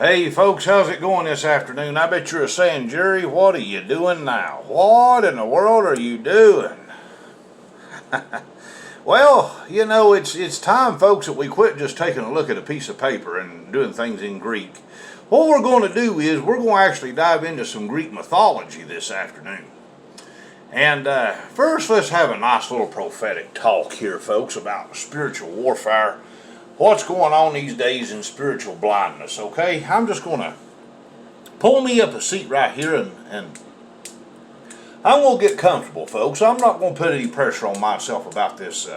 Hey folks, how's it going this afternoon? I bet you're saying, Jerry, what are you doing now? What in the world are you doing? Well, you know, it's time, folks, that we quit just taking a look at a piece of paper and doing things in Greek. What we're going to do is we're going to actually dive into some Greek mythology this afternoon. And first, let's have a nice little prophetic talk here, folks, about spiritual warfare. What's going on these days in spiritual blindness, okay? I'm just going to pull me up a seat right here and I'm going to get comfortable, folks. I'm not going to put any pressure on myself about this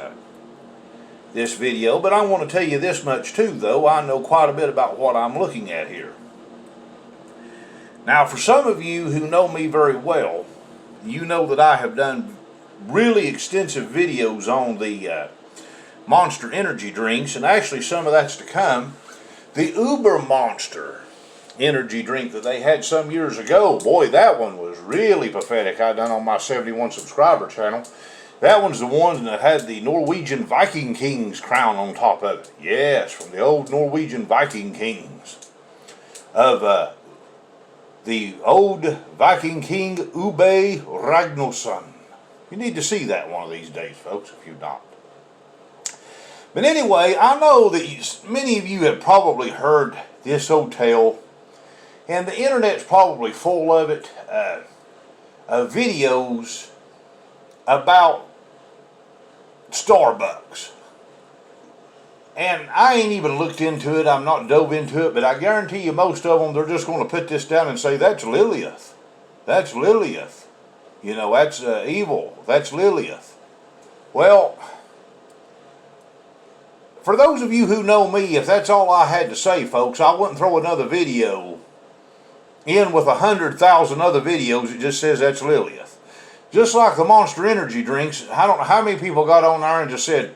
video, but I want to tell you this much too, though. I know quite a bit about what I'm looking at here. Now, for some of you who know me very well, you know that I have done really extensive videos on the Monster energy drinks, and actually some of that's to come. The Uber Monster energy drink that they had some years ago, boy, that one was really pathetic. I done on my 71 subscriber channel. That one's the one that had the Norwegian Viking King's crown on top of it. Yes, from the old Norwegian Viking Kings of the old Viking King Ube Ragnarsson. You need to see that one of these days, folks, if you've not. But anyway, I know that many of you have probably heard this old tale, and the internet's probably full of it, of videos about Starbucks. And I ain't even looked into it, I'm not dove into it, but I guarantee you most of them, they're just going to put this down and say, that's Lilith. That's Lilith. You know, that's evil. That's Lilith. Well, for those of you who know me, if that's all I had to say, folks, I wouldn't throw another video in with 100,000 other videos that just says that's Lilith. Just like the Monster energy drinks, I don't know how many people got on there and just said,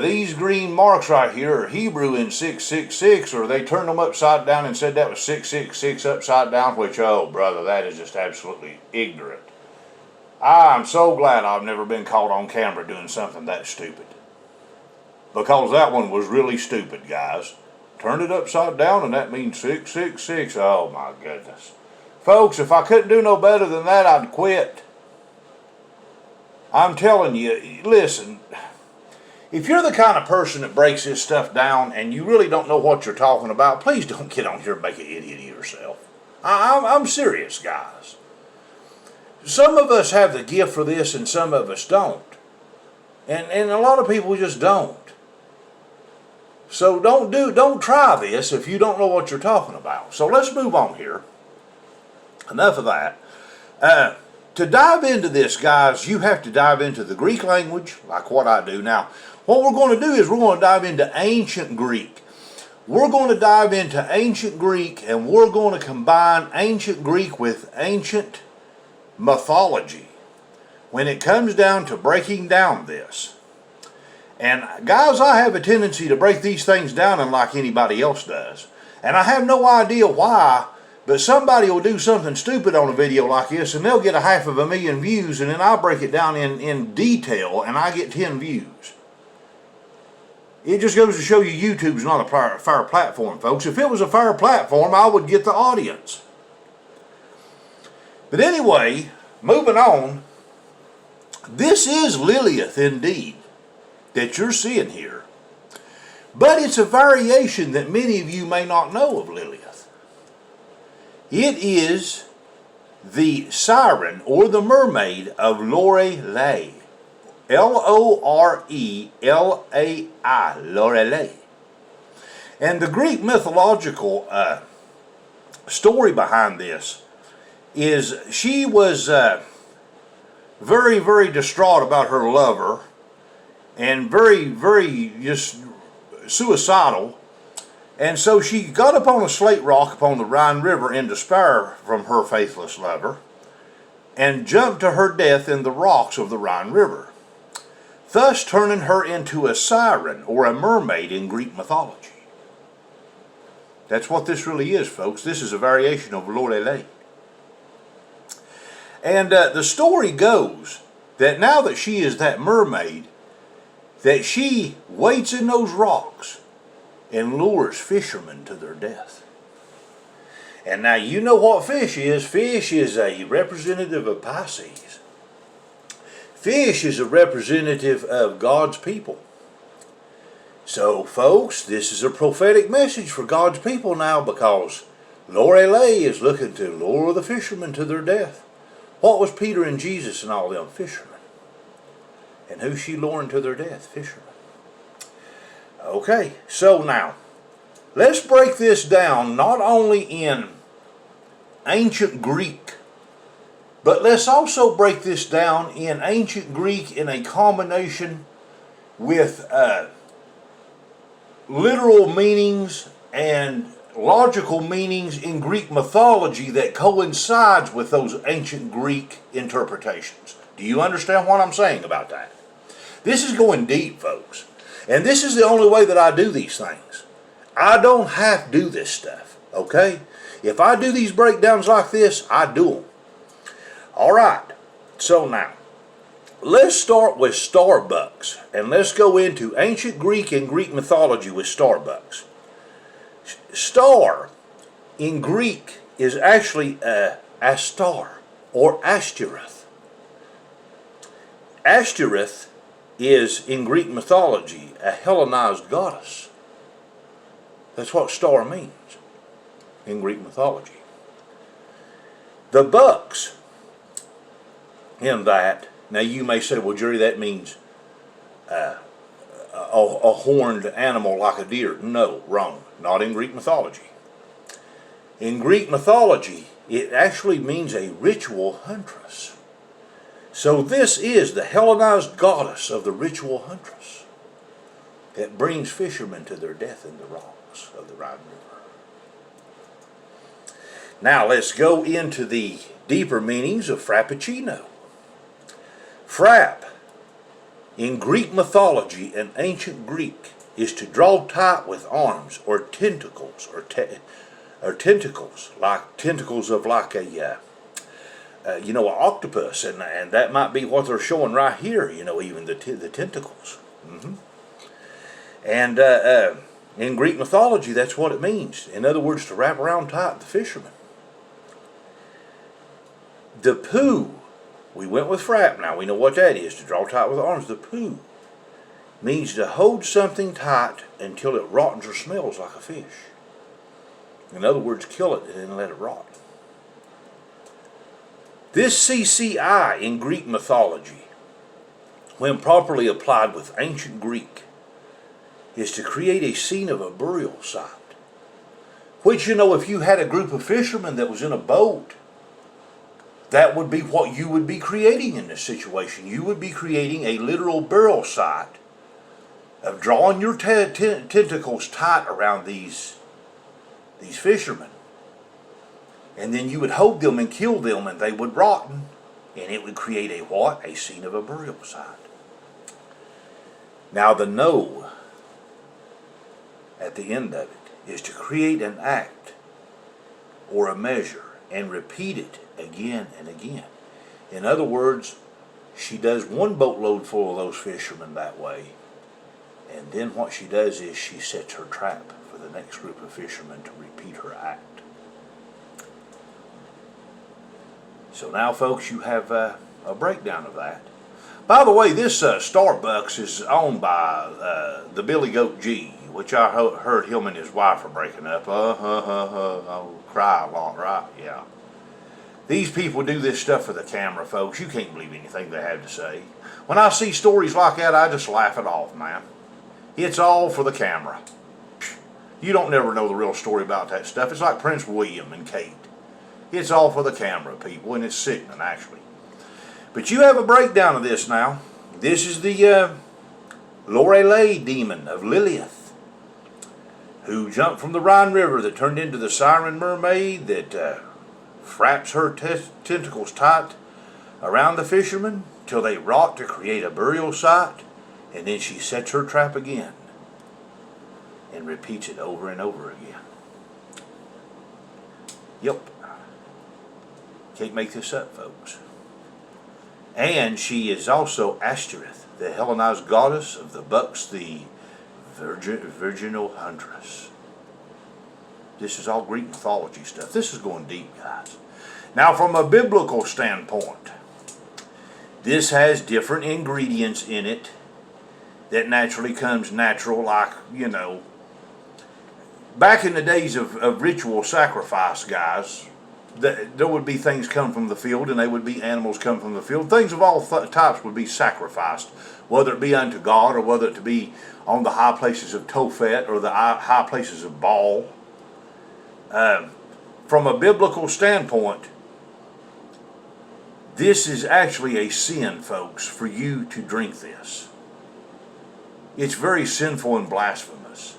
these green marks right here are Hebrew in 666, or they turned them upside down and said that was 666 upside down, which, oh, brother, that is just absolutely ignorant. I'm so glad I've never been caught on camera doing something that stupid. Because that one was really stupid, guys. Turned it upside down and that means 666. Oh my goodness. Folks, if I couldn't do no better than that, I'd quit. I'm telling you, listen, if you're the kind of person that breaks this stuff down and you really don't know what you're talking about, please don't get on here and make an idiot of yourself. I'm serious, guys. Some of us have the gift for this and some of us don't. And a lot of people just don't. So don't try this if you don't know what you're talking about. So let's move on here. Enough of that. To dive into this, guys, you have to dive into the Greek language, like what I do. Now, what we're going to do is we're going to dive into ancient Greek. We're going to dive into ancient Greek, and we're going to combine ancient Greek with ancient mythology when it comes down to breaking down this. And guys, I have a tendency to break these things down unlike anybody else does. And I have no idea why, but somebody will do something stupid on a video like this and they'll get 500,000 views, and then I'll break it down in detail and I get 10 views. It just goes to show you YouTube's not a fair platform, folks. If it was a fair platform, I would get the audience. But anyway, moving on, this is Lilith indeed that you're seeing here. But it's a variation that many of you may not know of Lilith. It is the siren or the mermaid of Lorelai. Lorelai. Lorelai. And the Greek mythological story behind this is she was very, very distraught about her lover, and very, very just suicidal. And so she got up on a slate rock upon the Rhine River in despair from her faithless lover and jumped to her death in the rocks of the Rhine River, thus turning her into a siren or a mermaid in Greek mythology. That's what this really is, folks. This is a variation of Lorelai. And the story goes that now that she is that mermaid, that she waits in those rocks and lures fishermen to their death. And now you know what fish is. Fish is a representative of Pisces. Fish is a representative of God's people. So, folks, this is a prophetic message for God's people now, because Lorelai is looking to lure the fishermen to their death. What was Peter and Jesus and all them? Fishermen. And who's she luring to their death? Fishermen. Okay, so now, let's break this down not only in ancient Greek, but let's also break this down in ancient Greek in a combination with literal meanings and logical meanings in Greek mythology that coincides with those ancient Greek interpretations. Do you understand what I'm saying about that? This is going deep, folks. And this is the only way that I do these things. I don't have to do this stuff, okay? If I do these breakdowns like this, I do them. All right, so now, let's start with Starbucks, and let's go into ancient Greek and Greek mythology with Starbucks. Star in Greek is actually Astar or Ashtoreth. Ashtoreth is in Greek mythology a Hellenized goddess. That's what star means in Greek mythology. The bucks in that, now you may say, well, Jerry, that means a horned animal like a deer. No, wrong. Not in Greek mythology. In Greek mythology, it actually means a ritual huntress. So this is the Hellenized goddess of the ritual huntress that brings fishermen to their death in the rocks of the Rhine River. Now let's go into the deeper meanings of Frappuccino. Frap, in Greek mythology and ancient Greek, is to draw tight with arms or tentacles, or tentacles, like tentacles of like a, an octopus, and that might be what they're showing right here. Even the tentacles. And in Greek mythology, that's what it means. In other words, to wrap around tight the fisherman. The poo. We went with frap. Now we know what that is, to draw tight with arms. The poo means to hold something tight until it rottens or smells like a fish. In other words, kill it and then let it rot. This CCI in Greek mythology, when properly applied with ancient Greek, is to create a scene of a burial site. Which, if you had a group of fishermen that was in a boat, that would be what you would be creating in this situation. You would be creating a literal burial site of drawing your tentacles tight around these fishermen. And then you would hold them and kill them, and they would rot, and it would create a what? A scene of a burial site. Now the no at the end of it is to create an act or a measure and repeat it again and again. In other words, she does one boatload full of those fishermen that way, and then what she does is she sets her trap for the next group of fishermen to repeat her act. So now, folks, you have a breakdown of that. By the way, this Starbucks is owned by the Billy Goat G, which I heard him and his wife are breaking up. I'll cry a lot, right? Yeah. These people do this stuff for the camera, folks. You can't believe anything they have to say. When I see stories like that, I just laugh it off, man. It's all for the camera. You don't never know the real story about that stuff. It's like Prince William and Kate. It's all for the camera, people, and it's sickening, actually. But you have a breakdown of this now. This is the Lorelai demon of Lilith, who jumped from the Rhine River, that turned into the siren mermaid, that fraps her tentacles tight around the fishermen till they rot to create a burial site, and then she sets her trap again and repeats it over and over again. Yep. Can't make this up, folks. And she is also Ashtoreth, the Hellenized goddess of the bucks, the virginal huntress. This is all Greek mythology stuff. This is going deep, guys. Now, from a biblical standpoint, this has different ingredients in it that naturally comes natural, like, you know, back in the days of ritual sacrifice, guys, there would be things come from the field, and they would be animals come from the field. Things of all types would be sacrificed, whether it be unto God or whether it be on the high places of Tophet or the high places of Baal. From a biblical standpoint, this is actually a sin, folks, for you to drink this. It's very sinful and blasphemous.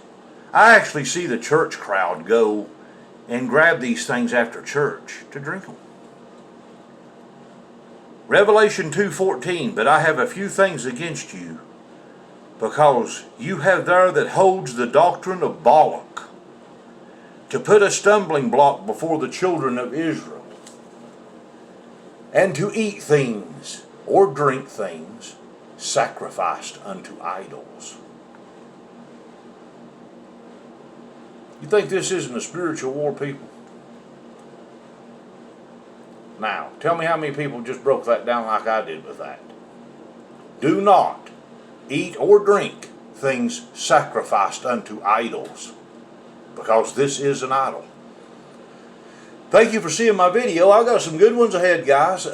I actually see the church crowd go and grab these things after church to drink them. Revelation 2:14, but I have a few things against you, because you have there that holds the doctrine of Balak, to put a stumbling block before the children of Israel, and to eat things or drink things sacrificed unto idols. You think this isn't a spiritual war, people? Now, tell me how many people just broke that down like I did with that. Do not eat or drink things sacrificed unto idols, because this is an idol. Thank you for seeing my video. I've got some good ones ahead, guys.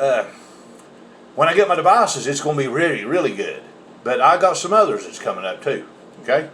When I get my devices, it's going to be really, really good. But I got some others that's coming up too. Okay?